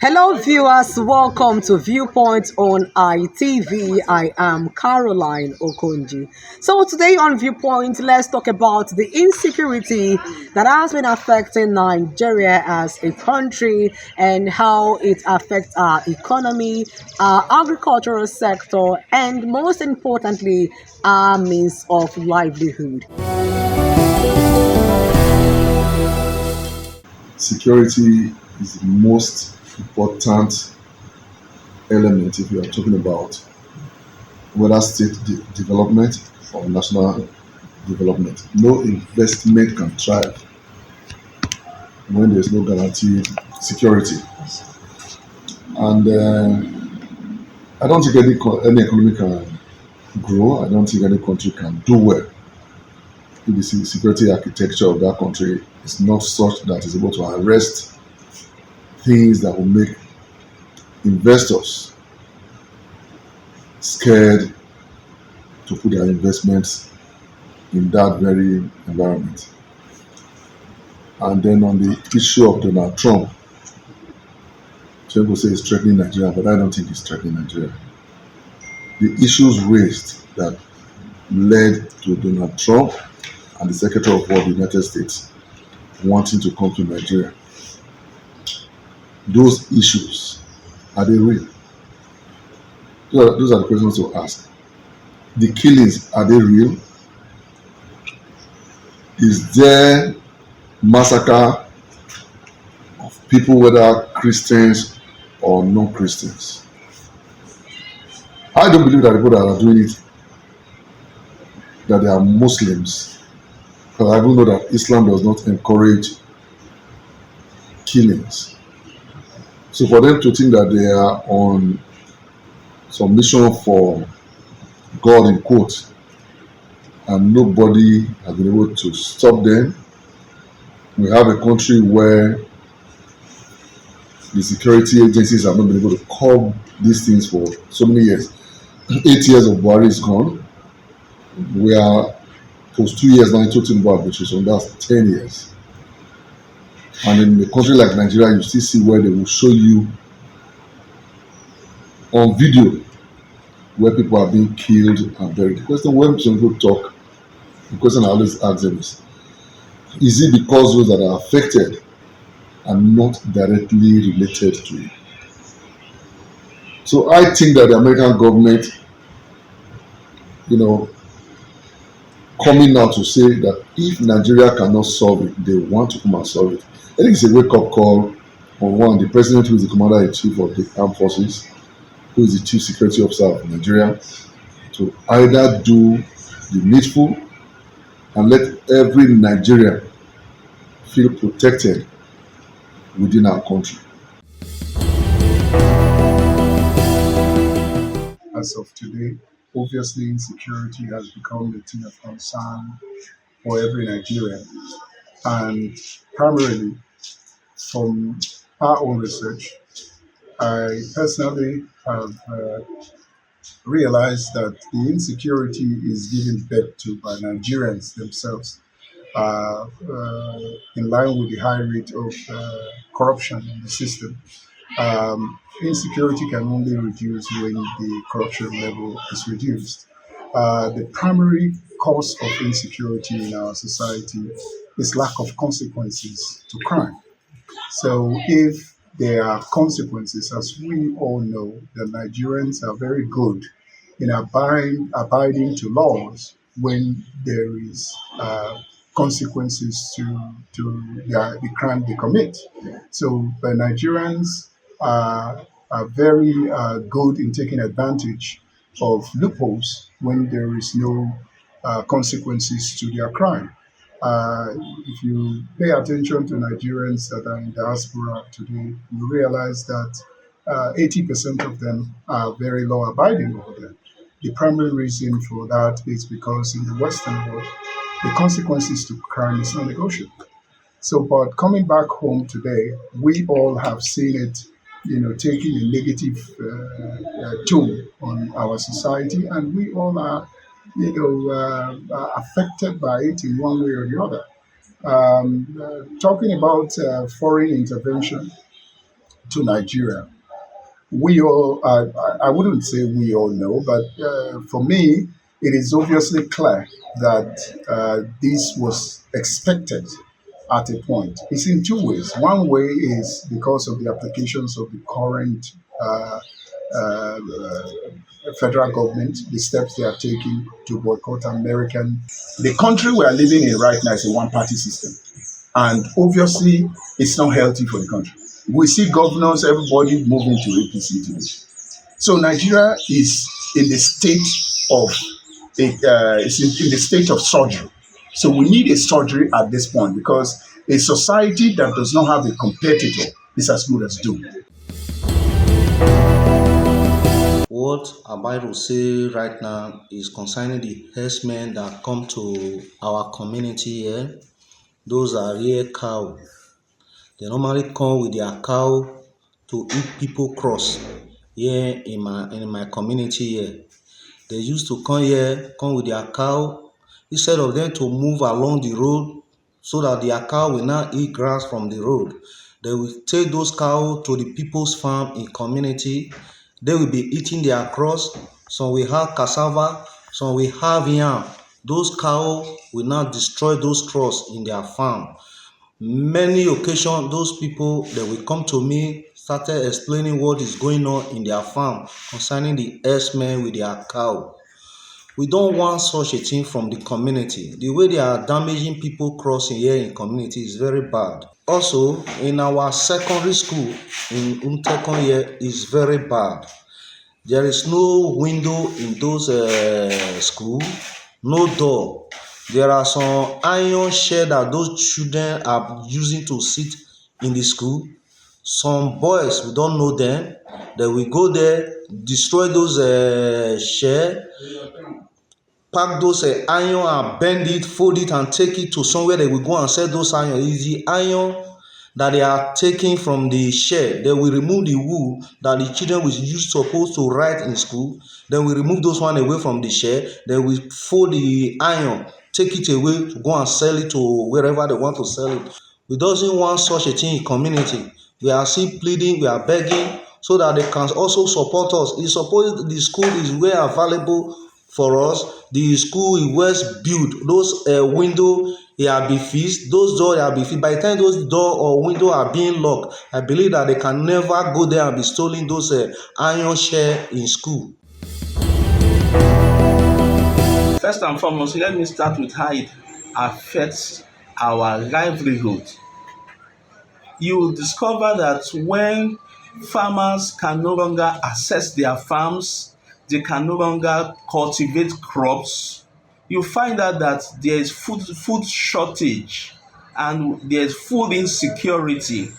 Hello, viewers. Welcome to Viewpoint on ITV. I am Caroline Okonji. So, today on Viewpoint, let's talk about the insecurity that has been affecting Nigeria as a country and how it affects our economy, our agricultural sector, and most importantly, our means of livelihood. Security is the most important element if you are talking about whether state development or national development. No investment can thrive when there is no guaranteed security. And I don't think any economy can grow. I don't think any country can do well if the security architecture of that country is not such that it's able to arrest things that will make investors scared to put their investments in that very environment. And then on the issue of Donald Trump, some people say it's threatening Nigeria, but I don't think it's threatening Nigeria. The issues raised that led to Donald Trump and the Secretary of War of the United States wanting to come to Nigeria, those issues, are they real? Those are the questions to ask. The killings, are they real? Is there massacre of people, whether Christians or non-Christians? I don't believe that the people that are doing it, that they are Muslims, because I don't know that Islam does not encourage killings. So for them to think that they are on some mission for God in quotes, and nobody has been able to stop them. We have a country where the security agencies have not been able to curb these things for so many years. 8 years of Buhari is gone. We are post 2 years now talking about arbitration. That's 10 years. And in a country like Nigeria, you still see where they will show you on video where people are being killed and buried. The question when some people talk, the question I always ask them is it because those that are affected are not directly related to it? So I think that the American government, coming out to say that if Nigeria cannot solve it, they want to come and solve it. I think it's a wake-up call on one, the president, who is the commander-in-chief of the armed forces, who is the chief security officer of Nigeria, to either do the needful and let every Nigerian feel protected within our country. As of today, obviously insecurity has become a thing of concern for every Nigerian. And primarily from our own research, I personally have realized that the insecurity is given birth to by Nigerians themselves, in line with the high rate of corruption in the system. Insecurity can only reduce when the corruption level is reduced. The primary cause of insecurity in our society is lack of consequences to crime. So if there are consequences, as we all know, the Nigerians are very good in abiding to laws when there is consequences to the crime they commit. So the Nigerians are very good in taking advantage of loopholes when there is no consequences to their crime. If you pay attention to Nigerians that are in diaspora today, you realize that 80% of them are very law abiding over there. The primary reason for that is because in the Western world, the consequences to crime is non negotiable. So, but coming back home today, we all have seen it, taking a negative toll on our society, and we all are, affected by it in one way or the other. Talking about foreign intervention, to Nigeria. We all, I wouldn't say we all know, but for me, it is obviously clear that this was expected at a point. It's in two ways. One way is because of the applications of the current uh, uh, federal government, the steps they are taking to boycott American. The country we are living in right now is a one party system. And obviously, it's not healthy for the country. We see governors, everybody moving to APC today. So Nigeria is in the state of in the state of surgery. So we need a surgery at this point because a society that does not have a competitor is as good as doomed. What am I to say right now is concerning the herdsmen that come to our community here. Those are real cow. They normally come with their cow to eat people cross here in my community here. They used to come here, come with their cow, instead of them to move along the road so that their cow will not eat grass from the road. They will take those cows to the people's farm in community. They will be eating their cross. Some will have cassava, some will have yam. Those cows will not destroy those cross in their farm. Many occasions, those people they will come to me, started explaining what is going on in their farm concerning the herdsmen with their cow. We don't want such a thing from the community. The way they are damaging people crossing here in community is very bad. Also, in our secondary school in Umtekon here is very bad. There is no window in those school, no door. There are some iron shed that those children are using to sit in the school. Some boys, we don't know them, they will go there, destroy those shed, pack those iron and bend it, fold it and take it to somewhere they will go and sell those iron. It's the iron that they are taking from the shed. They will remove the wool that the children will use supposed to write in school. Then we remove those one away from the shed. Then we fold the iron, take it away to go and sell it to wherever they want to sell it. We doesn't want such a thing in community. We are still pleading, we are begging so that they can also support us. It's supposed the school is well available for us. The school is well built. Those window they have been fixed. Those doors have been fixed. By the time those door or window are being locked, I believe that they can never go there and be stealing those iron share in school. First and foremost, let me start with how it affects our livelihood. You will discover that when farmers can no longer access their farms, they can no longer cultivate crops, you find out that there is food shortage and there is food insecurity.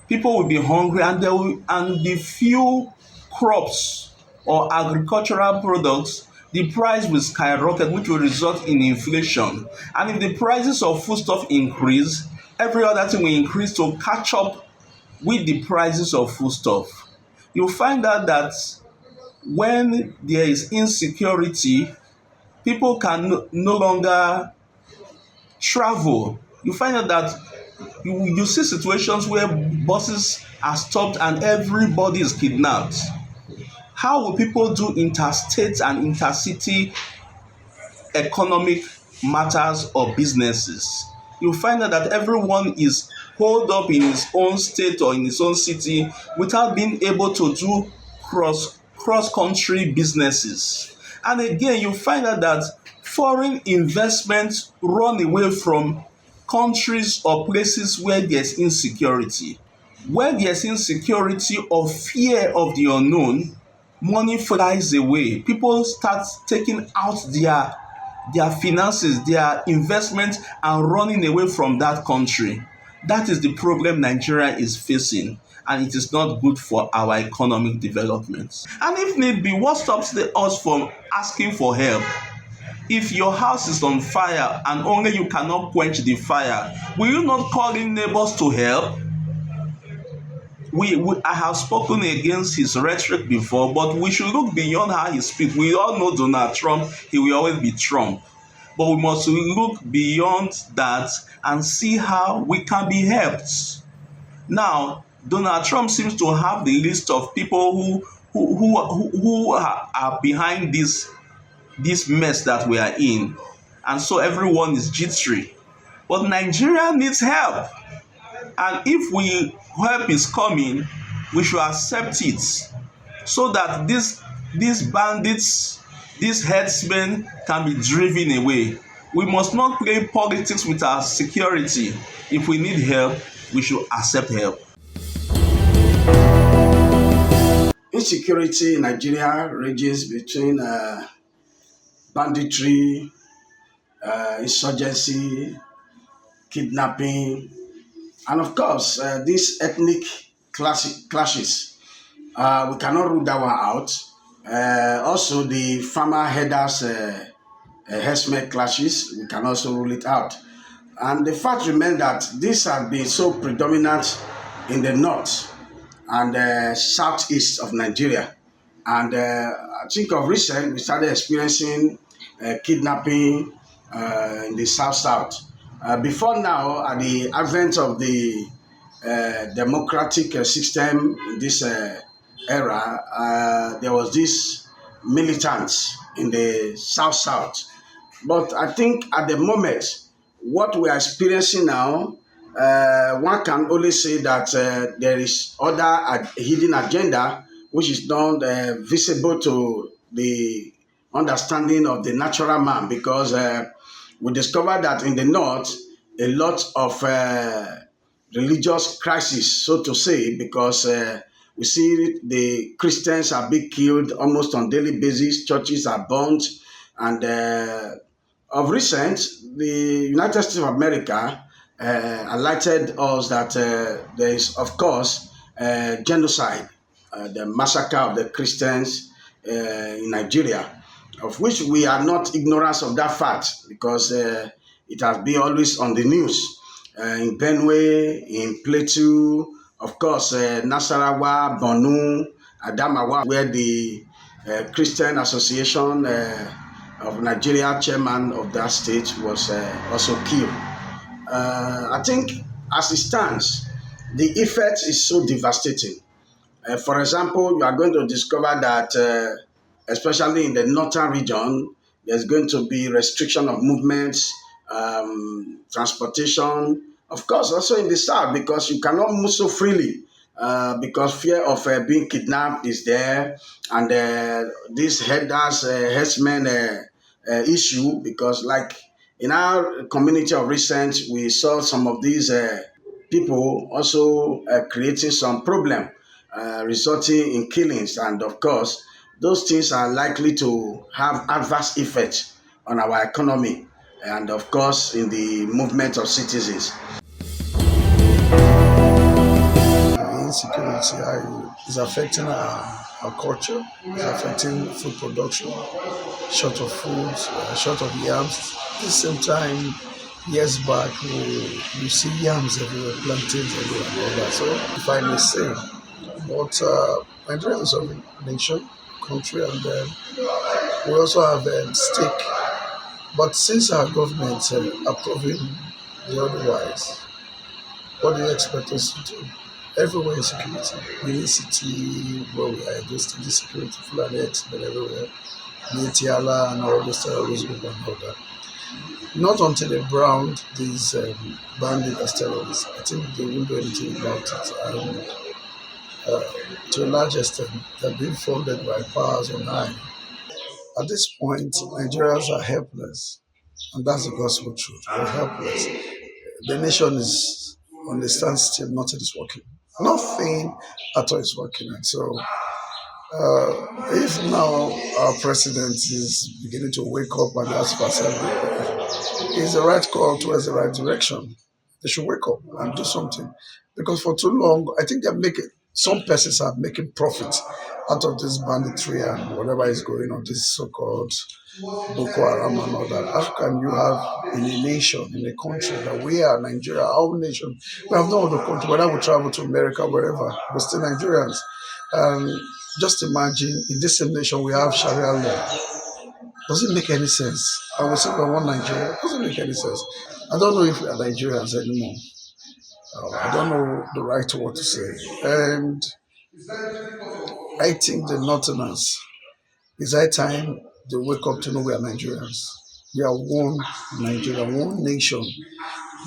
People will be hungry and the few crops or agricultural products, the price will skyrocket, which will result in inflation. And if the prices of foodstuff increase, every other thing will increase to catch up with the prices of foodstuff. You'll find out that when there is insecurity, people can no longer travel. You find out that you see situations where buses are stopped and everybody is kidnapped. How will people do interstate and intercity economic matters or businesses? You find out that everyone is holed up in his own state or in his own city without being able to do cross country businesses. And again, you find out that foreign investments run away from countries or places where there's insecurity. Where there's insecurity or fear of the unknown, money flies away. People start taking out their finances, their investment, and running away from that country. That is the problem Nigeria is facing, and it is not good for our economic development. And if need be, what stops us from asking for help? If your house is on fire and only you cannot quench the fire, will you not call in neighbors to help? I have spoken against his rhetoric before, but we should look beyond how he speaks. We all know Donald Trump, he will always be Trump. But we must look beyond that and see how we can be helped. Now, Donald Trump seems to have the list of people who are behind this mess that we are in, and so everyone is jittery. But Nigeria needs help, and if help is coming, we should accept it, so that these bandits, these headsmen can be driven away. We must not play politics with our security. If we need help, we should accept help. Insecurity in Nigeria ranges between banditry, insurgency, kidnapping, and of course, these ethnic clashes. We cannot rule that one out. Also, the farmer headers herdsmen clashes, we can also rule it out. And the fact remains that this has been so predominant in the north and southeast of Nigeria. And I think of recent, we started experiencing kidnapping in the south. Before now, at the advent of the democratic system in this era, there was this militants in the south. But I think at the moment, what we are experiencing now, one can only say that there is other hidden agenda which is not visible to the understanding of the natural man, because we discovered that in the north, a lot of religious crisis, so to say, because we see the Christians are being killed almost on daily basis, churches are burnt, and of recent, the United States of America alerted us that there is, of course, genocide, the massacre of the Christians in Nigeria, of which we are not ignorant of that fact, because it has been always on the news. In Benue, in Plateau, of course, Nasarawa, Borno, Adamawa, where the Christian Association of Nigeria chairman of that state was also killed. I think as it stands, the effect is so devastating. For example, you are going to discover that, especially in the northern region, there's going to be restriction of movements, transportation. Of course, also in the south, because you cannot move so freely, because fear of being kidnapped is there, and these herdsmen issue, because like in our community of recent, we saw some of these people also creating some problem, resulting in killings, and of course, those things are likely to have adverse effects on our economy, and of course, in the movement of citizens. Insecurity is affecting our culture, is affecting food production, short of food, short of yams. At the same time, years back, we see yams everywhere, plantains everywhere, and all that. So, if I may say, but Nigeria is a nation, country, and we also have a stake. But since our government are proving the otherwise, what do you expect us to do? Everywhere insecurity. City where we are, just security, Fulani expert everywhere. Tiala and all those terrorism and all that. Not until they browned these bandits as terrorists, I think they won't do anything about it. To a large extent, they're being funded by powers on high. At this point, Nigerians are helpless, and that's the gospel truth. We're helpless. The nation is on the standstill, nothing is working. Nothing at all is working. And so, if now our president is beginning to wake up and ask for assembly, it's the right call towards the right direction. They should wake up and do something. Because for too long, I think some persons are making profit out of this banditry and whatever is going on, this so-called Boko Haram and all that. How can you have in a nation, in a country that we are Nigeria, our nation, we have no other country, whether we travel to America, wherever, we're still Nigerians. Just imagine, in this same nation, we have Sharia law. Does it make any sense? I will say we want Nigeria. It doesn't make any sense. I don't know if we are Nigerians anymore. I don't know the right word to say. And I think the Northerners, it's high time they wake up to know we are Nigerians. We are one Nigeria, one nation.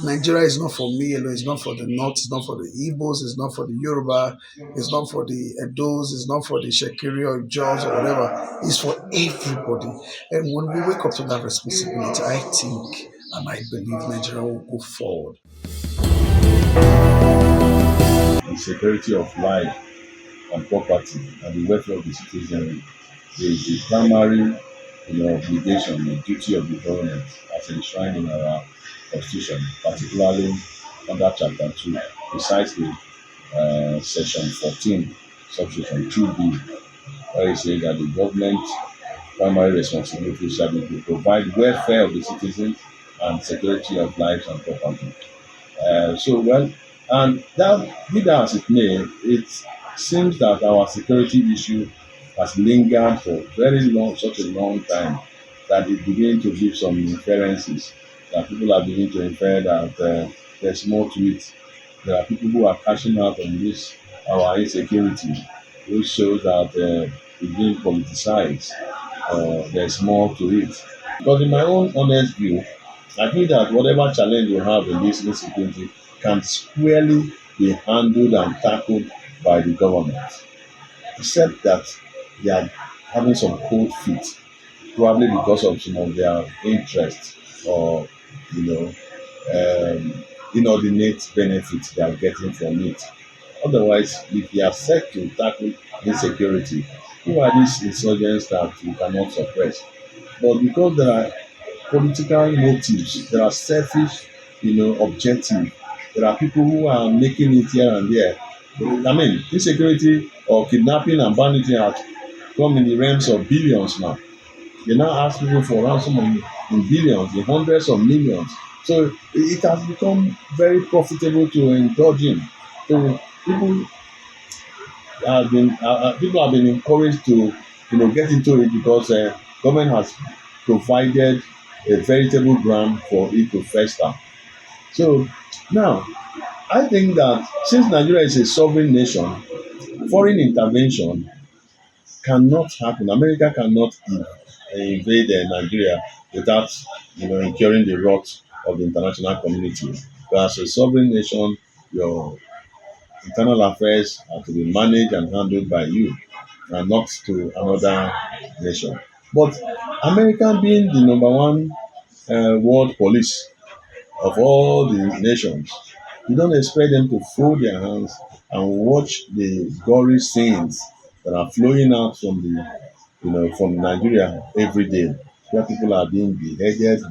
Nigeria is not for me alone. It's not for the North. It's not for the Igbos. It's not for the Yoruba. It's not for the Edos. It's not for the Shekiri or Jaws or whatever. It's for everybody. And when we wake up to that responsibility, I think and I believe Nigeria will go forward. The security of life and property and the welfare of the citizenry is the primary obligation and duty of the government as enshrined in our constitution, particularly under chapter 2, precisely section 14, subsection 2b, where it says that the government primary responsibility shall be to provide welfare of the citizens and security of lives and property. And that, be that as it may, it seems that our security issue has lingered for such a long time, that it beginning to give some inferences, that people are beginning to infer that there's more to it. There are people who are cashing out on this, our insecurity, which shows that it's being politicized. There's more to it. Because in my own honest view, I feel that whatever challenge you have in this insecurity can squarely be handled and tackled by the government, except that they are having some cold feet, probably because of some of their interests or you know inordinate benefits they are getting from it. Otherwise, if they are set to tackle insecurity, who are these insurgents that you cannot suppress? But because there are political motives, there are selfish, objective. There are people who are making it here and there. I mean, insecurity or kidnapping and banditry have come in the realms of billions now. They now ask people for ransom in billions, in hundreds of millions. So it has become very profitable to indulge in. So people have been encouraged to get into it because government has provided a veritable ground for it to fester. So now I think that since Nigeria is a sovereign nation, foreign intervention cannot happen. America cannot invade Nigeria without incurring the wrath of the international community. But as a sovereign nation, your internal affairs are to be managed and handled by you and not to another nation. But America being the number one world police of all the nations, you don't expect them to fold their hands and watch the gory scenes that are flowing out from from Nigeria every day, where people are being beheaded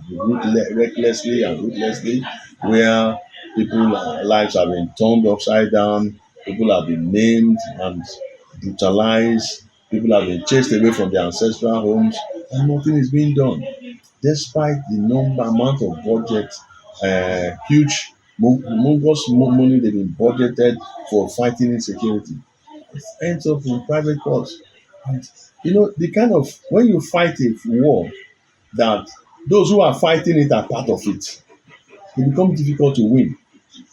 recklessly and ruthlessly, where people lives have been turned upside down, people have been named and brutalized, people have been chased away from their ancestral homes, and nothing is being done, despite the amount of budget, huge humongous money they've been budgeted for fighting insecurity. It ends up in private courts. And the kind of, when you fight a war that those who are fighting it are part of it, it becomes difficult to win.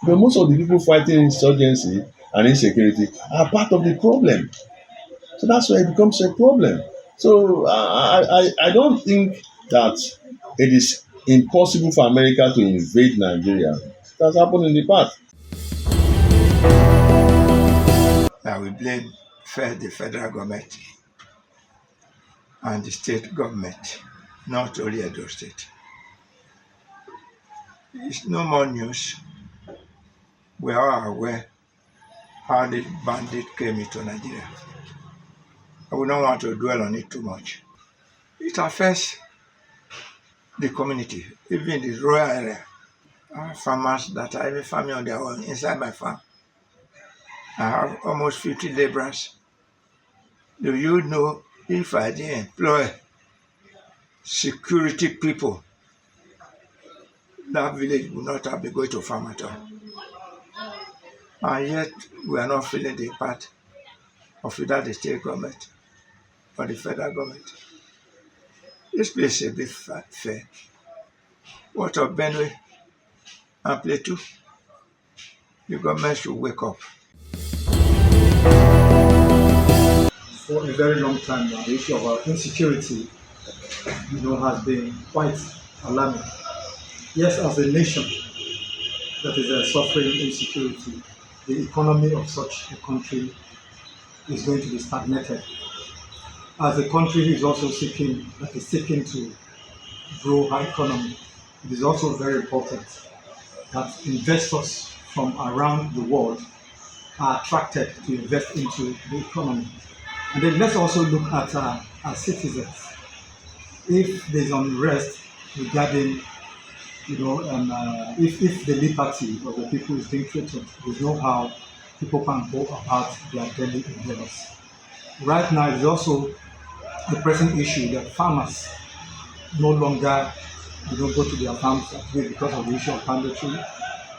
But most of the people fighting insurgency and insecurity are part of the problem. So that's why it becomes a problem. So I don't think that it is impossible for America to invade Nigeria. It has happened in the past. We blame first the federal government and the state government, not only Edo State. It's no more news. We are aware how the bandit came into Nigeria. I would not want to dwell on it too much. It affects the community, even the rural area. I have farmers that are even farming on their own inside my farm. I have almost 50 laborers. Do you know if I didn't employ security people, that village would not have been going to farm at all? And yet we are not feeling the impact of either the state government or the federal government. This place is a bit fair. What of Benue and Plateau? The government should wake up. For a very long time now, the issue of our insecurity, has been quite alarming. Yes, as a nation that is suffering insecurity, the economy of such a country is going to be stagnated. As a country is also seeking to grow our economy, it is also very important that investors from around the world are attracted to invest into the economy. And then let's also look at our citizens. If there's unrest regarding, if the liberty of the people is being threatened, there's no how people can go about their daily endeavors. Right now, it's also the present issue that farmers no longer go to their farms at will because of the issue of banditry,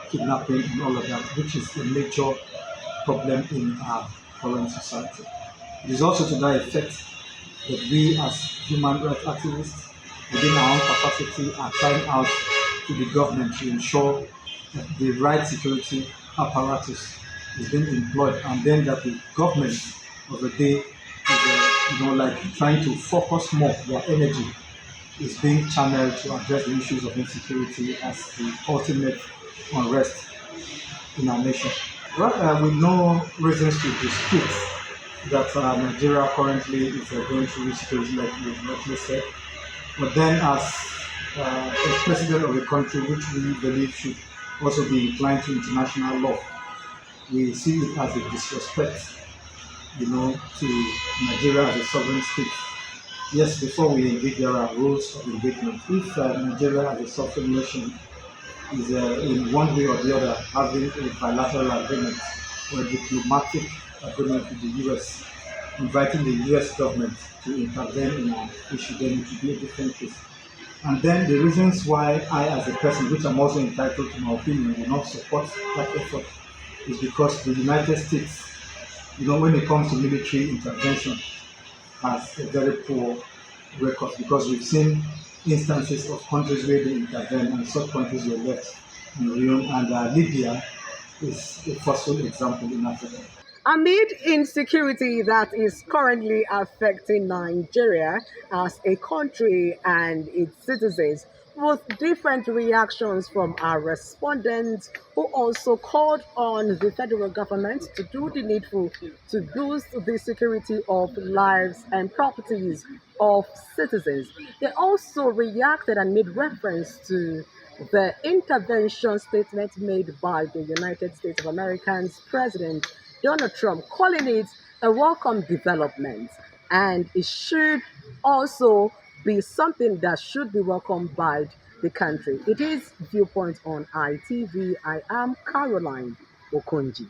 kidnapping, and all of that, which is a major problem in our current society. It is also to that effect that we as human rights activists within our own capacity are crying out to the government to ensure that the right security apparatus is being employed, and then that the government of the day is like trying to focus more their energy is being channeled to address the issues of insecurity as the ultimate unrest in our nation. Well, with no reasons to dispute that Nigeria currently is going through insecurity, like you rightly said. But then, as a president of a country which we believe should also be inclined to international law, we see it as a disrespect, to Nigeria as a sovereign state. Yes, before we engage, there are rules of engagement. If Nigeria as a sovereign nation is in one way or the other having a bilateral agreement or a diplomatic agreement with the US, inviting the US government to intervene in an issue, then it will be a different case. And then the reasons why I, as a person, which I'm also entitled to my opinion, will not support that effort is because the United States, when it comes to military intervention, has a very poor record, because we've seen instances of countries where they intervene and such countries were left in ruin, and Libya is a forceful example in Africa. Amid insecurity that is currently affecting Nigeria as a country and its citizens, with different reactions from our respondents who also called on the federal government to do the needful to boost the security of lives and properties of citizens. They also reacted and made reference to the intervention statement made by the United States of America's President Donald Trump, calling it a welcome development, and it should also be something that should be welcomed by the country. It is Viewpoint on ITV. I am Caroline Okonji.